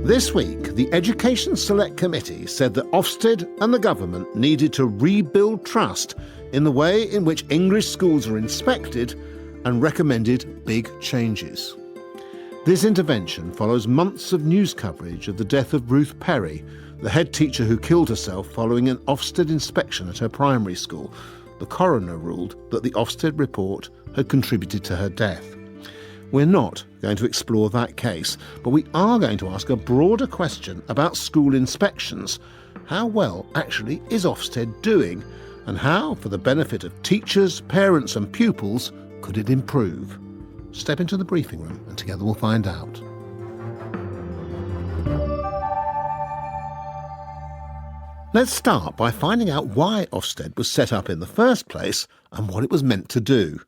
This week, the Education Select Committee said that Ofsted and the government needed to rebuild trust in the way in which English schools are inspected and recommended big changes. This intervention follows months of news coverage of the death of Ruth Perry, the head teacher who killed herself following an Ofsted inspection at her primary school. The coroner ruled that the Ofsted report had contributed to her death. We're not going to explore that case, but we are going to ask a broader question about school inspections. How well actually is Ofsted doing? And how, for the benefit of teachers, parents and pupils, could it improve? Step into the briefing room and together we'll find out. Let's start by finding out why Ofsted was set up in the first place and what it was meant to do.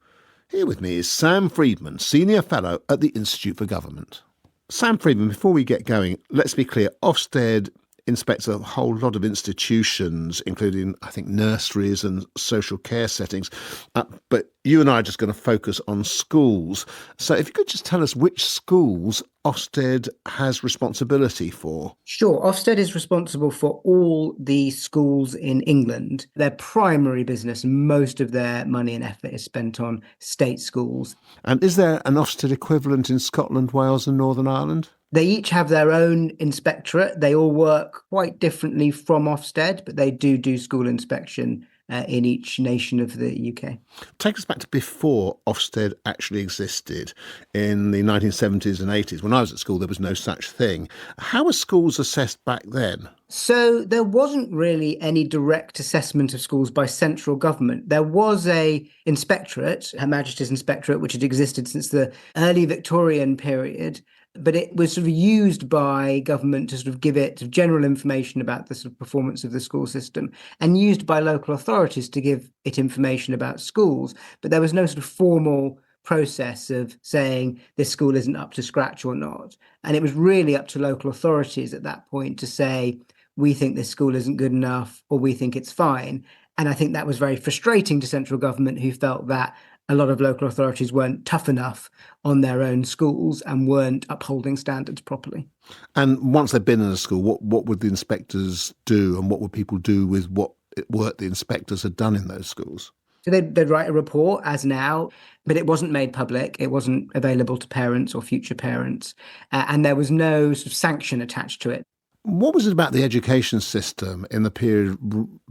Here with me is Sam Freedman, Senior Fellow at the Institute for Government. Sam Freedman, before we get going, let's be clear, Ofsted inspects a whole lot of institutions, including, I think, nurseries and social care settings. But you and I are just going to focus on schools. So if you could just tell us which schools Ofsted has responsibility for. Sure. Ofsted is responsible for all the schools in England. Their primary business, most of their money and effort is spent on state schools. And is there an Ofsted equivalent in Scotland, Wales and Northern Ireland? They each have their own inspectorate. They all work quite differently from Ofsted, but they do school inspection in each nation of the UK. Take us back to before Ofsted actually existed in the 1970s and 80s. When I was at school, there was no such thing. How were schools assessed back then? So there wasn't really any direct assessment of schools by central government. There was a inspectorate, Her Majesty's Inspectorate, which had existed since the early Victorian period. But it was sort of used by government to sort of give it general information about the sort of performance of the school system and used by local authorities to give it information about schools. But there was no sort of formal process of saying this school isn't up to scratch or not. And it was really up to local authorities at that point to say, we think this school isn't good enough or we think it's fine. And I think that was very frustrating to central government, who felt that a lot of local authorities weren't tough enough on their own schools and weren't upholding standards properly. And once they'd been in a school, what would the inspectors do and what would people do with what work the inspectors had done in those schools? So they'd write a report, as now, but it wasn't made public. It wasn't available to parents or future parents. And there was no sort of sanction attached to it. What was it about the education system in the period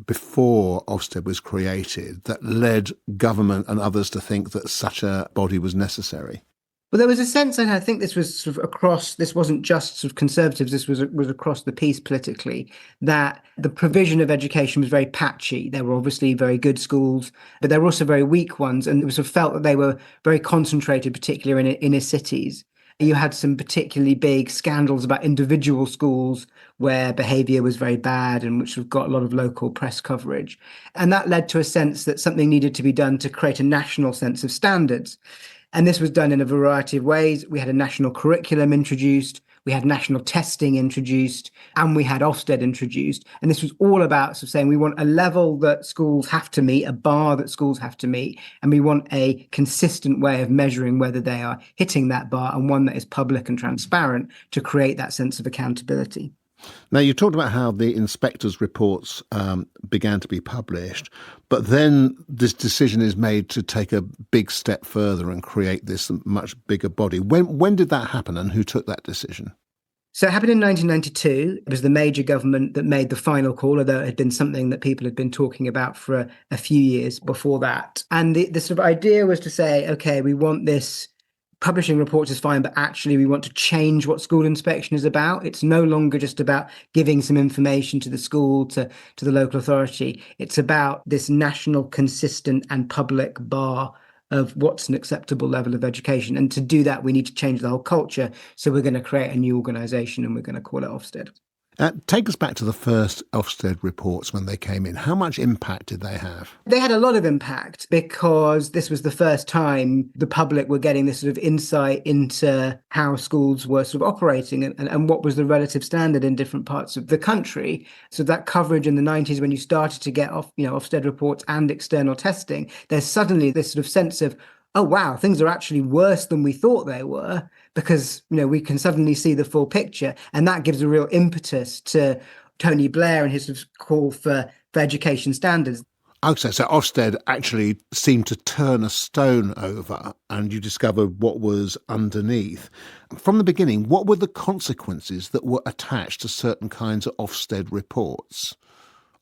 before Ofsted was created that led government and others to think that such a body was necessary? Well, there was a sense, and I think this was sort of across, this wasn't just sort of Conservatives, this was across the piece politically, that the provision of education was very patchy. There were obviously very good schools, but there were also very weak ones, and it was sort of felt that they were very concentrated, particularly in inner cities. You had some particularly big scandals about individual schools where behaviour was very bad and which have got a lot of local press coverage. And that led to a sense that something needed to be done to create a national sense of standards. And this was done in a variety of ways. We had a national curriculum introduced, we had national testing introduced, and we had Ofsted introduced. And this was all about sort of saying we want a level that schools have to meet, a bar that schools have to meet, and we want a consistent way of measuring whether they are hitting that bar, and one that is public and transparent to create that sense of accountability. Now, you talked about how the inspectors' reports began to be published, but then this decision is made to take a big step further and create this much bigger body. When did that happen and who took that decision? So it happened in 1992. It was the major government that made the final call, although it had been something that people had been talking about for a few years before that. And the sort of idea was to say, OK, we want this. Publishing reports is fine, but actually we want to change what school inspection is about. It's no longer just about giving some information to the school, to the local authority. It's about this national, consistent and public bar of what's an acceptable level of education. And to do that, we need to change the whole culture. So we're going to create a new organisation and we're going to call it Ofsted. Take us back to the first Ofsted reports when they came in. How much impact did they have? They had a lot of impact because this was the first time the public were getting this sort of insight into how schools were sort of operating and what was the relative standard in different parts of the country. So that coverage in the 90s, when you started to get Ofsted reports and external testing, there's suddenly this sort of sense of, oh, wow, things are actually worse than we thought they were, because, we can suddenly see the full picture. And that gives a real impetus to Tony Blair and his sort of call for education standards. Okay, so Ofsted actually seemed to turn a stone over and you discovered what was underneath. From the beginning, what were the consequences that were attached to certain kinds of Ofsted reports?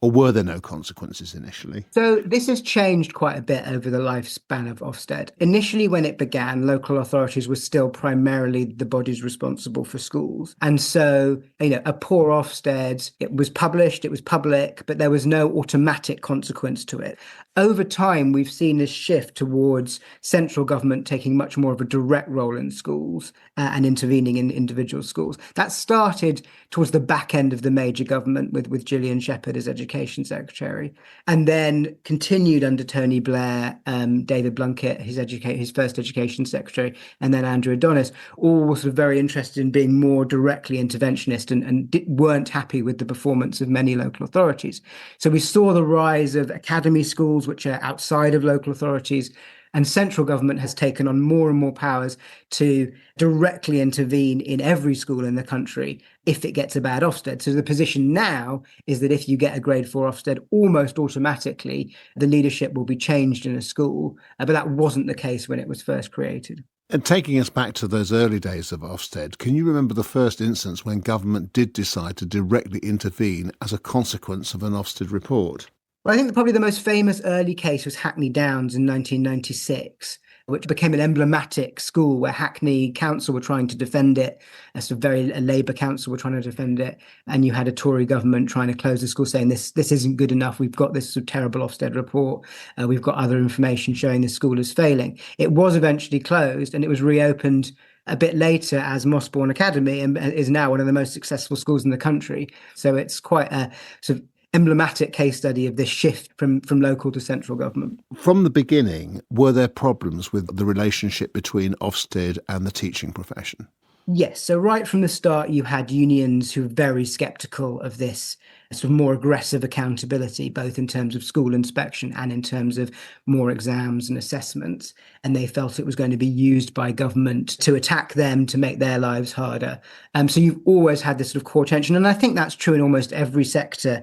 Or were there no consequences initially? So this has changed quite a bit over the lifespan of Ofsted. Initially, when it began, local authorities were still primarily the bodies responsible for schools. And so, a poor Ofsted, it was published, it was public, but there was no automatic consequence to it. Over time, we've seen this shift towards central government taking much more of a direct role in schools and intervening in individual schools. That started towards the back end of the major government with Gillian Shepherd as education secretary, and then continued under Tony Blair, David Blunkett, his first education secretary, and then Andrew Adonis, all were sort of very interested in being more directly interventionist and weren't happy with the performance of many local authorities. So we saw the rise of academy schools, which are outside of local authorities, and central government has taken on more and more powers to directly intervene in every school in the country if it gets a bad Ofsted. So the position now is that if you get a grade 4 Ofsted, almost automatically the leadership will be changed in a school. But that wasn't the case when it was first created. And taking us back to those early days of Ofsted, can you remember the first instance when government did decide to directly intervene as a consequence of an Ofsted report? Well, I think probably the most famous early case was Hackney Downs in 1996, which became an emblematic school where Hackney Council were trying to defend it, a Labour council were trying to defend it, and you had a Tory government trying to close the school, saying this isn't good enough. We've got this sort of terrible Ofsted report. We've got other information showing the school is failing. It was eventually closed and it was reopened a bit later as Mossbourne Academy and is now one of the most successful schools in the country. So it's quite a sort of emblematic case study of this shift from local to central government. From the beginning, were there problems with the relationship between Ofsted and the teaching profession? Yes. So right from the start, you had unions who were very sceptical of this sort of more aggressive accountability, both in terms of school inspection and in terms of more exams and assessments. And they felt it was going to be used by government to attack them, to make their lives harder. So you've always had this sort of core tension. And I think that's true in almost every sector.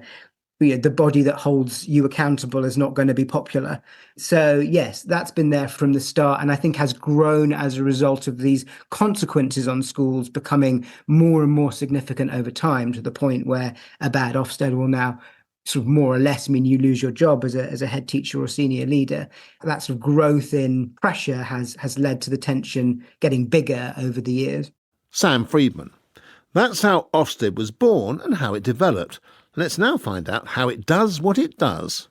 The body that holds you accountable is not going to be popular. So yes, that's been there from the start, and I think has grown as a result of these consequences on schools becoming more and more significant over time, to the point where a bad Ofsted will now sort of more or less mean you lose your job as a head teacher or senior leader. That sort of growth in pressure has led to the tension getting bigger over the years. Sam Freedman. That's how Ofsted was born and how it developed. Let's now find out how it does what it does.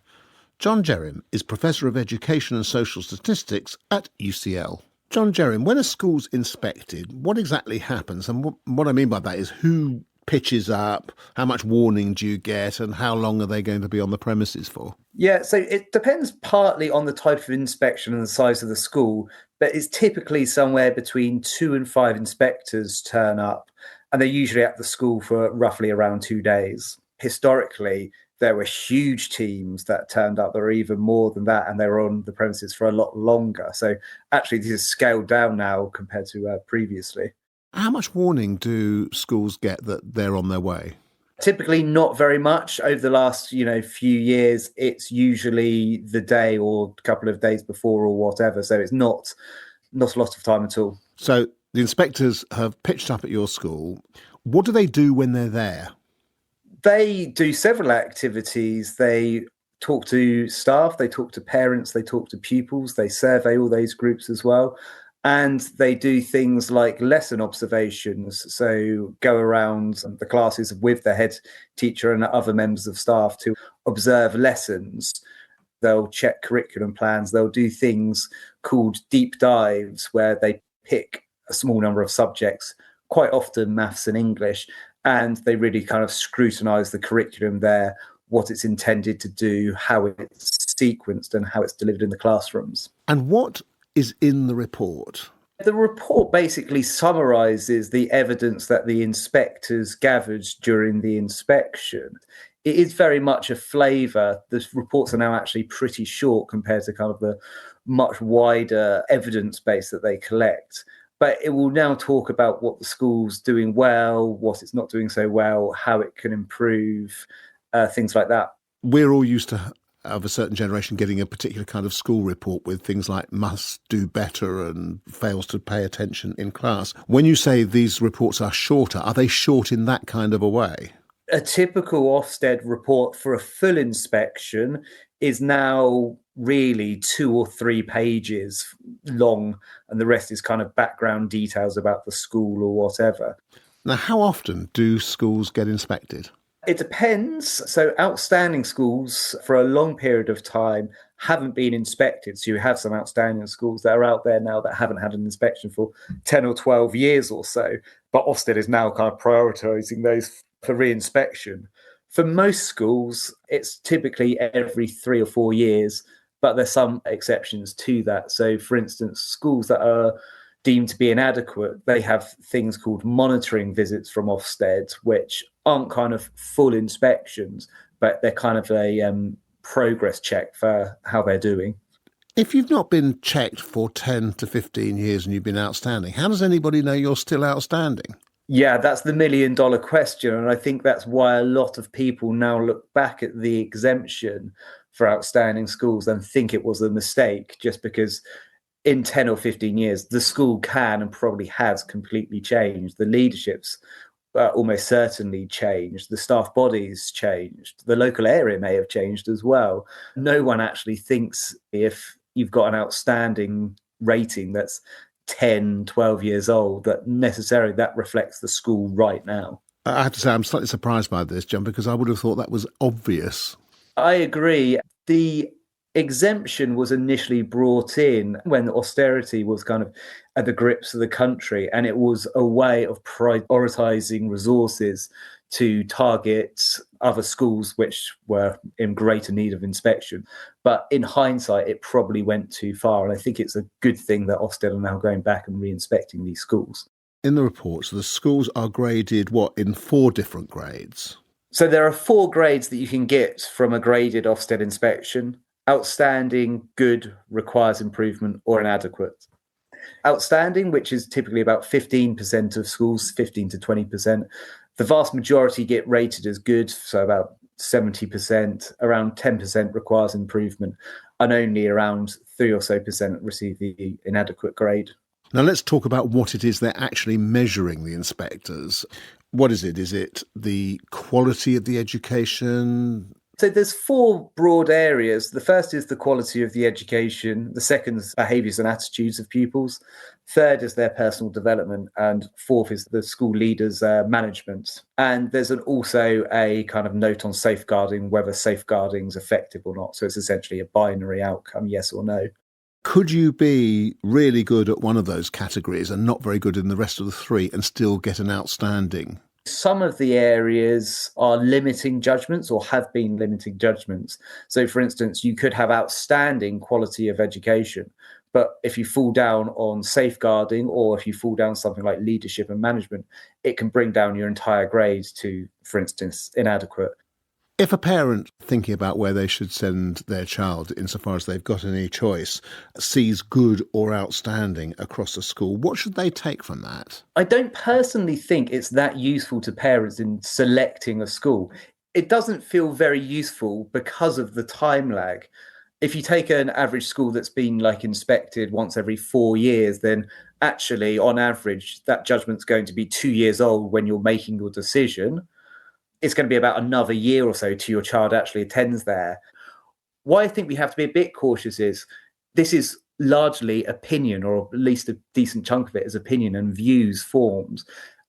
John Jerrim is Professor of Education and Social Statistics at UCL. John Jerrim, when a school's inspected, what exactly happens? And what I mean by that is who pitches up, how much warning do you get, and how long are they going to be on the premises for? Yeah, so it depends partly on the type of inspection and the size of the school, but it's typically somewhere between 2 and 5 inspectors turn up, and they're usually at the school for roughly around 2 days. Historically, there were huge teams that turned up. There were even more than that, and they were on the premises for a lot longer. So actually, this is scaled down now compared to previously. How much warning do schools get that they're on their way? Typically not very much. Over the last, few years, it's usually the day or a couple of days before or whatever. So it's not a lot of time at all. So the inspectors have pitched up at your school. What do they do when they're there? They do several activities. They talk to staff, they talk to parents, they talk to pupils, they survey all those groups as well. And they do things like lesson observations. So go around the classes with the head teacher and other members of staff to observe lessons. They'll check curriculum plans. They'll do things called deep dives where they pick a small number of subjects, quite often maths and English, and they really kind of scrutinise the curriculum there, what it's intended to do, how it's sequenced and how it's delivered in the classrooms. And what is in the report? The report basically summarises the evidence that the inspectors gathered during the inspection. It is very much a flavour. The reports are now actually pretty short compared to kind of the much wider evidence base that they collect. But it will now talk about what the school's doing well, what it's not doing so well, how it can improve, things like that. We're all used to, of a certain generation, getting a particular kind of school report with things like must do better and fails to pay attention in class. When you say these reports are shorter, are they short in that kind of a way? A typical Ofsted report for a full inspection is now really 2 or 3 pages long, and the rest is kind of background details about the school or whatever. Now, how often do schools get inspected? It depends. So outstanding schools for a long period of time haven't been inspected. So you have some outstanding schools that are out there now that haven't had an inspection for 10 or 12 years or so. But Ofsted is now kind of prioritising those for re-inspection. For most schools, it's typically every 3 or 4 years, but there's some exceptions to that. So, for instance, schools that are deemed to be inadequate, they have things called monitoring visits from Ofsted, which aren't kind of full inspections, but they're kind of a progress check for how they're doing. If you've not been checked for 10 to 15 years and you've been outstanding, how does anybody know you're still outstanding? Yeah, that's the million-dollar question. And I think that's why a lot of people now look back at the exemption for outstanding schools and think it was a mistake, just because in 10 or 15 years, the school can and probably has completely changed. The leadership's almost certainly changed. The staff body's changed. The local area may have changed as well. No one actually thinks if you've got an outstanding rating that's 10, 12 years old, that necessarily that reflects the school right now. I have to say, I'm slightly surprised by this, John, because I would have thought that was obvious. I agree. The exemption was initially brought in when austerity was kind of at the grips of the country, and it was a way of prioritising resources to target other schools which were in greater need of inspection. But in hindsight, it probably went too far, and I think it's a good thing that Ofsted are now going back and re-inspecting these schools. In the reports, the schools are graded, in 4 different grades? So there are 4 grades that you can get from a graded Ofsted inspection: outstanding, good, requires improvement, or inadequate. Outstanding, which is typically about 15% of schools, 15 to 20%. The vast majority get rated as good, so about 70%. Around 10% requires improvement, and only around 3 or so percent receive the inadequate grade. Now let's talk about what it is they're actually measuring, the inspectors. What is it? Is it the quality of the education? So there's 4 broad areas. The first is the quality of the education. The second is behaviours and attitudes of pupils. Third is their personal development. And fourth is the school leaders' management. And there's also a kind of note on safeguarding, whether safeguarding is effective or not. So it's essentially a binary outcome, yes or no. Could you be really good at one of those categories and not very good in the rest of the 3 and still get an outstanding? Some of the areas are limiting judgments or have been limiting judgments. So, for instance, you could have outstanding quality of education, but if you fall down on safeguarding, or if you fall down something like leadership and management, it can bring down your entire grade to, for instance, inadequate. If a parent thinking about where they should send their child, insofar as they've got any choice, sees good or outstanding across a school, what should they take from that? I don't personally think it's that useful to parents in selecting a school. It doesn't feel very useful because of the time lag. If you take an average school that's been inspected once every 4 years, then actually on average that judgment's going to be 2 years old when you're making your decision. It's going to be about another year or so till your child actually attends there. Why I think we have to be a bit cautious is this is largely opinion, or at least a decent chunk of it is opinion and views forms.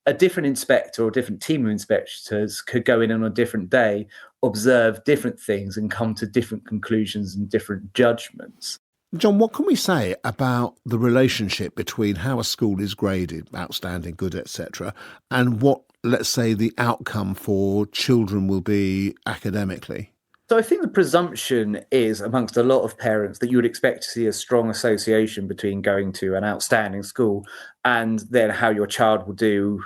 A different inspector or a different team of inspectors could go in on a different day, observe different things and come to different conclusions and different judgments. John, what can we say about the relationship between how a school is graded, outstanding, good, etc., and what, let's say, the outcome for children will be academically? So I think the presumption is amongst a lot of parents that you would expect to see a strong association between going to an outstanding school and then how your child will do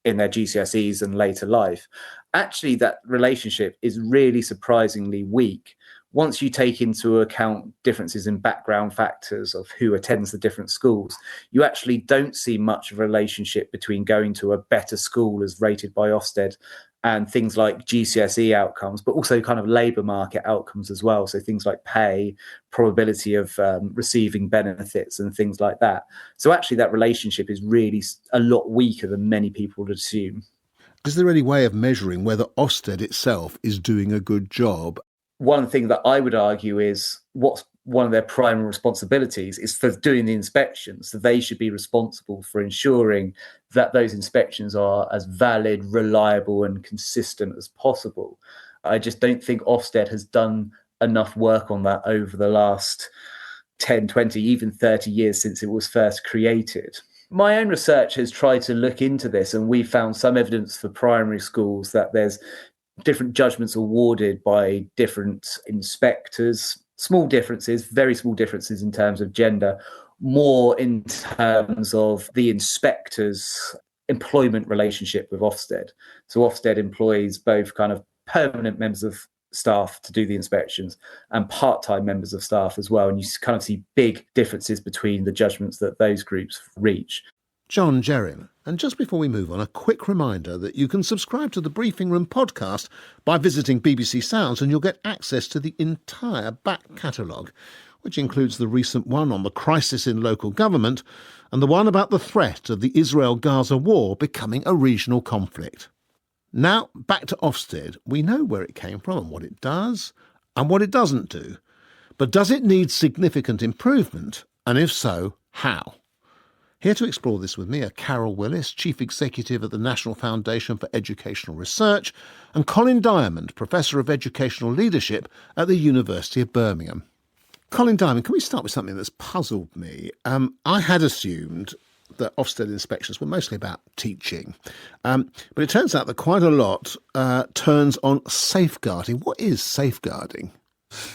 in their GCSEs and later life. Actually, that relationship is really surprisingly weak. once you take into account differences in background factors of who attends the different schools, you actually don't see much of a relationship between going to a better school as rated by Ofsted and things like GCSE outcomes, but also kind of labour market outcomes as well. So things like pay, probability of receiving benefits and things like that. So actually that relationship is really a lot weaker than many people would assume. Is there any way of measuring whether Ofsted itself is doing a good job? One thing that I would argue is what's one of their primary responsibilities is for doing the inspections. So they should be responsible for ensuring that those inspections are as valid, reliable and consistent as possible. I just don't think Ofsted has done enough work on that over the last 10, 20, even 30 years since it was first created. My own research has tried to look into this, and we found some evidence for primary schools that there's different judgments awarded by different inspectors, small differences, very small differences in terms of gender, more in terms of the inspector's employment relationship with Ofsted. So Ofsted employs both kind of permanent members of staff to do the inspections and part-time members of staff as well. And you kind of see big differences between the judgments that those groups reach. John Jerrim. And just before we move on, a quick reminder that you can subscribe to the Briefing Room podcast by visiting BBC Sounds, and you'll get access to the entire back catalogue, which includes the recent one on the crisis in local government and the one about the threat of the Israel-Gaza war becoming a regional conflict. Now, back to Ofsted. We know where it came from and what it does and what it doesn't do. But does it need significant improvement? And if so, how? Here to explore this with me are Carole Willis, Chief Executive at the National Foundation for Educational Research, and Colin Diamond, Professor of Educational Leadership at the University of Birmingham. Colin Diamond, can we start with something that's puzzled me? I had assumed that Ofsted inspections were mostly about teaching, but it turns out that quite a lot turns on safeguarding. What is safeguarding?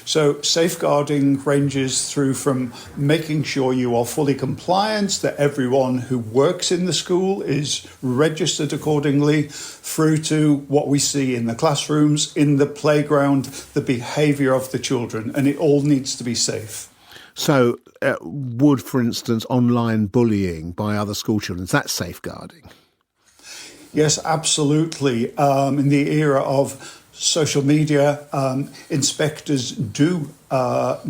So safeguarding ranges through from making sure you are fully compliant, that everyone who works in the school is registered accordingly, through to what we see in the classrooms, in the playground, the behaviour of the children, and it all needs to be safe. So would, for instance, online bullying by other school children, is that safeguarding? Yes, absolutely. In the era of social media, inspectors do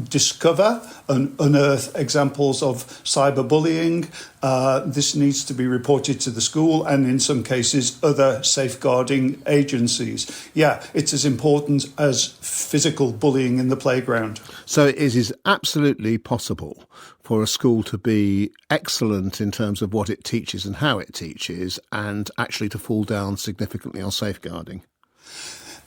discover and unearth examples of cyberbullying. This needs to be reported to the school and in some cases other safeguarding agencies. Yeah, it's as important as physical bullying in the playground. So it is absolutely possible for a school to be excellent in terms of what it teaches and how it teaches, and actually to fall down significantly on safeguarding.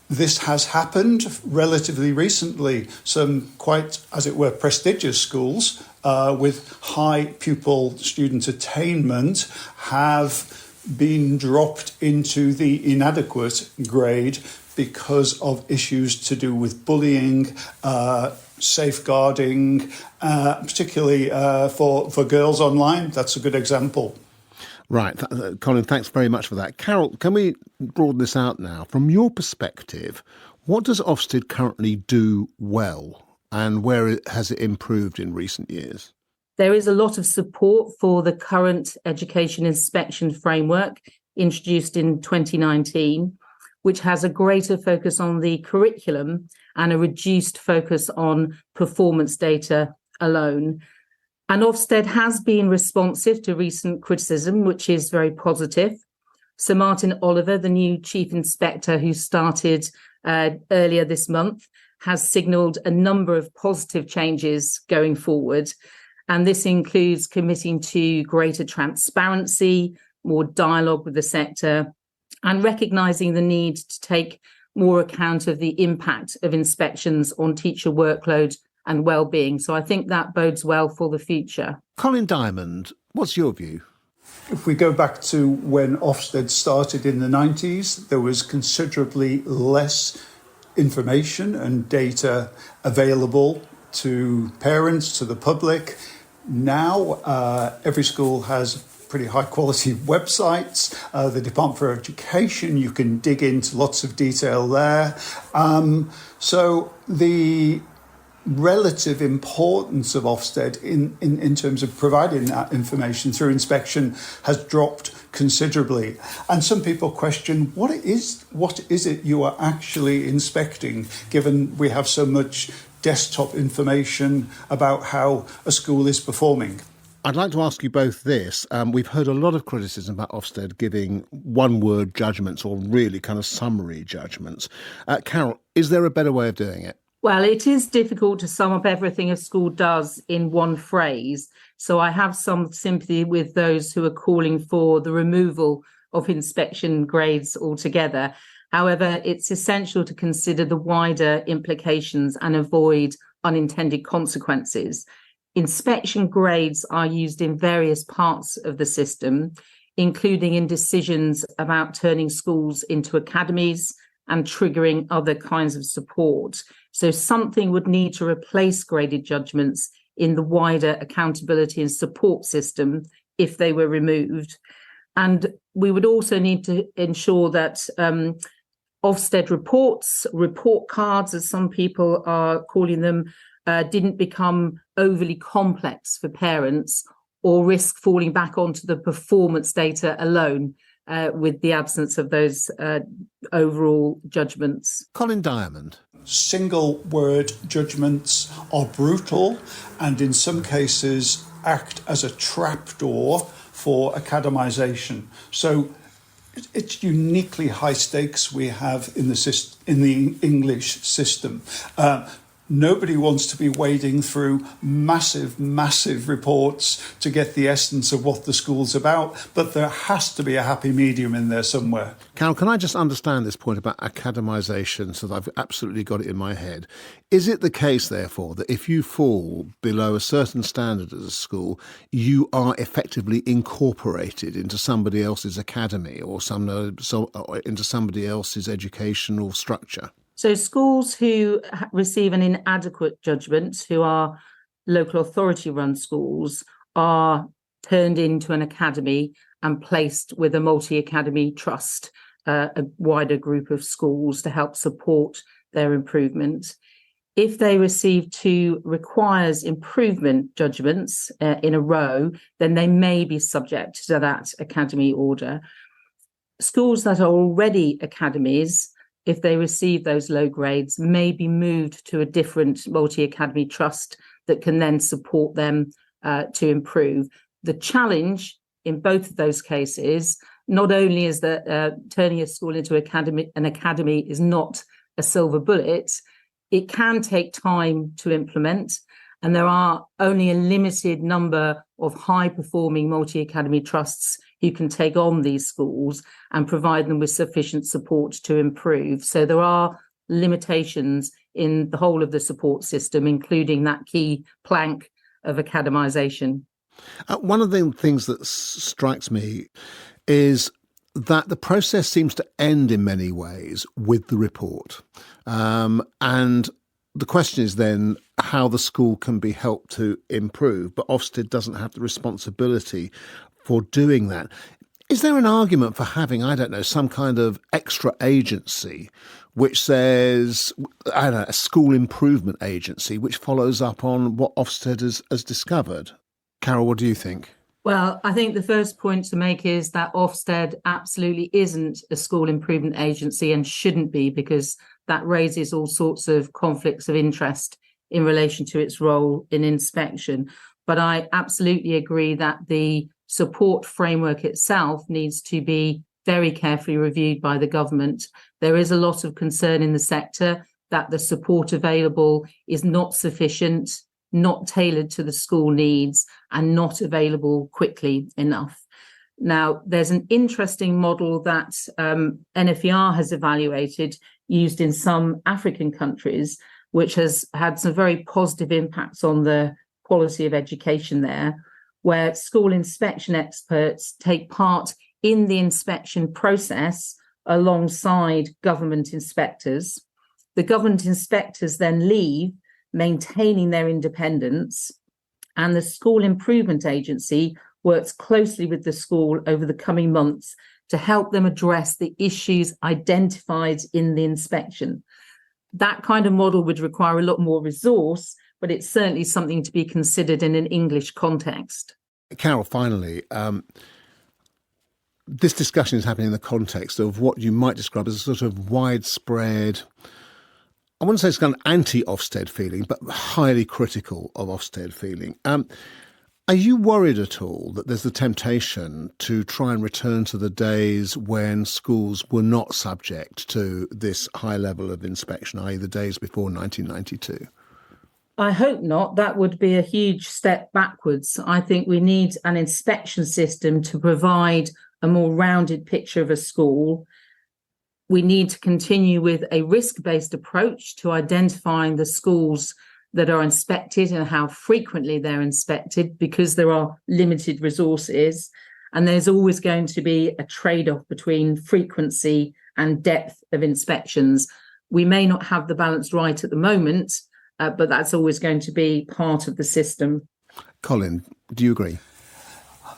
This has happened relatively recently. Some quite, as it were, prestigious schools with high pupil student attainment have been dropped into the inadequate grade because of issues to do with bullying, safeguarding, particularly for girls online. That's a good example. Right. Colin, thanks very much for that. Carole, can we broaden this out now? From your perspective, what does Ofsted currently do well, and where has it improved in recent years? There is a lot of support for the current education inspection framework introduced in 2019, which has a greater focus on the curriculum and a reduced focus on performance data alone. And Ofsted has been responsive to recent criticism, which is very positive. Sir Martin Oliver, the new Chief Inspector who started earlier this month, has signalled a number of positive changes going forward. And this includes committing to greater transparency, more dialogue with the sector, and recognising the need to take more account of the impact of inspections on teacher workload and well-being. So I think that bodes well for the future. Colin Diamond, what's your view? If we go back to when Ofsted started in the 90s, there was considerably less information and data available to parents, to the public. Now, every school has pretty high quality websites. The Department for Education, you can dig into lots of detail there. So the relative importance of Ofsted in terms of providing that information through inspection has dropped considerably. And some people question what is it you are actually inspecting, given we have so much desktop information about how a school is performing. I'd like to ask you both this. We've heard a lot of criticism about Ofsted giving one-word judgments or really kind of summary judgments. Carole, is there a better way of doing it? Well, it is difficult to sum up everything a school does in one phrase. So I have some sympathy with those who are calling for the removal of inspection grades altogether. However, it's essential to consider the wider implications and avoid unintended consequences. Inspection grades are used in various parts of the system, including in decisions about turning schools into academies and triggering other kinds of support. So something would need to replace graded judgments in the wider accountability and support system if they were removed. And we would also need to ensure that Ofsted reports, report cards, as some people are calling them, didn't become overly complex for parents or risk falling back onto the performance data alone with the absence of those overall judgments. Colin Diamond. Single word judgments are brutal and in some cases act as a trapdoor for academisation. So it's uniquely high stakes we have in the English system. Nobody wants to be wading through massive reports to get the essence of what the school's about, but there has to be a happy medium in there somewhere. Carole, can I just understand this point about academisation so that I've absolutely got it in my head? Is it the case, therefore, that if you fall below a certain standard as a school, you are effectively incorporated into somebody else's academy or into somebody else's educational structure? So schools who receive an inadequate judgment, who are local authority-run schools, are turned into an academy and placed with a multi-academy trust, a wider group of schools to help support their improvement. If they receive two requires improvement judgments in a row, then they may be subject to that academy order. Schools that are already academies, if they receive those low grades, may be moved to a different multi-academy trust that can then support them to improve. The challenge in both of those cases, not only is that turning a school into an academy is not a silver bullet, it can take time to implement, and there are only a limited number of high-performing multi-academy trusts who can take on these schools and provide them with sufficient support to improve. So there are limitations in the whole of the support system, including that key plank of academisation. One of the things that strikes me is that the process seems to end in many ways with the report. And the question is then how the school can be helped to improve, but Ofsted doesn't have the responsibility for doing that. Is there an argument for having, I don't know, some kind of extra agency which says, I don't know, a school improvement agency which follows up on what Ofsted has discovered? Carole, what do you think? Well, I think the first point to make is that Ofsted absolutely isn't a school improvement agency and shouldn't be, because that raises all sorts of conflicts of interest in relation to its role in inspection. But I absolutely agree that the support framework itself needs to be very carefully reviewed by the government. There is a lot of concern in the sector that the support available is not sufficient, not tailored to the school needs, and not available quickly enough. Now, there's an interesting model that NFER has evaluated, used in some African countries, which has had some very positive impacts on the quality of education there, where school inspection experts take part in the inspection process alongside government inspectors. The government inspectors then leave, maintaining their independence, and the school improvement agency works closely with the school over the coming months to help them address the issues identified in the inspection. That kind of model would require a lot more resource, but it's certainly something to be considered in an English context. Carole, finally, this discussion is happening in the context of what you might describe as a sort of widespread, I wouldn't say it's kind of anti-Ofsted feeling, but highly critical of Ofsted feeling. Are you worried at all that there's the temptation to try and return to the days when schools were not subject to this high level of inspection, i.e. the days before 1992? I hope not. That would be a huge step backwards. I think we need an inspection system to provide a more rounded picture of a school. We need to continue with a risk-based approach to identifying the schools that are inspected and how frequently they're inspected, because there are limited resources. And there's always going to be a trade-off between frequency and depth of inspections. We may not have the balance right at the moment, but that's always going to be part of the system. Colin, do you agree?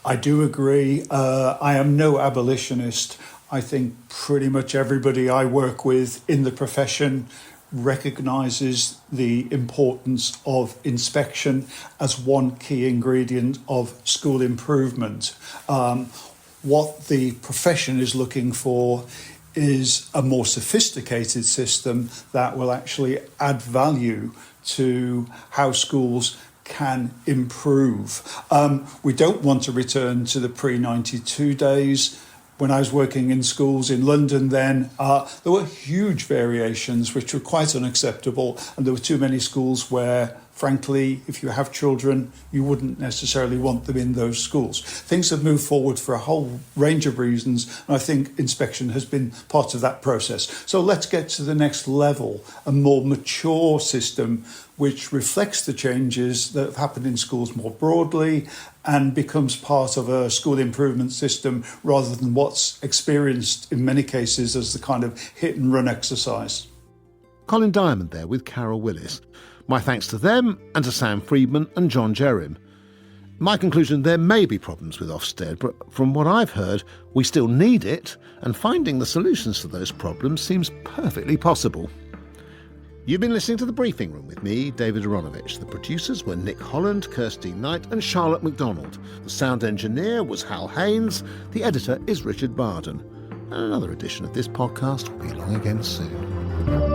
I do agree. I am no abolitionist. I think pretty much everybody I work with in the profession recognises the importance of inspection as one key ingredient of school improvement. What the profession is looking for is a more sophisticated system that will actually add value to how schools can improve. We don't want to return to the pre-92 days. When I was working in schools in London then, there were huge variations which were quite unacceptable, and there were too many schools where, frankly, if you have children, you wouldn't necessarily want them in those schools. Things have moved forward for a whole range of reasons, and I think inspection has been part of that process. So let's get to the next level, a more mature system which reflects the changes that have happened in schools more broadly and becomes part of a school improvement system rather than what's experienced in many cases as the kind of hit and run exercise. Colin Diamond there with Carole Willis. My thanks to them and to Sam Freedman and John Jerrim. My conclusion, there may be problems with Ofsted, but from what I've heard, we still need it, and finding the solutions to those problems seems perfectly possible. You've been listening to The Briefing Room with me, David Aronovich. The producers were Nick Holland, Kirsteen Knight and Charlotte McDonald. The sound engineer was Hal Haynes. The editor is Richard Barden. And another edition of this podcast will be along again soon.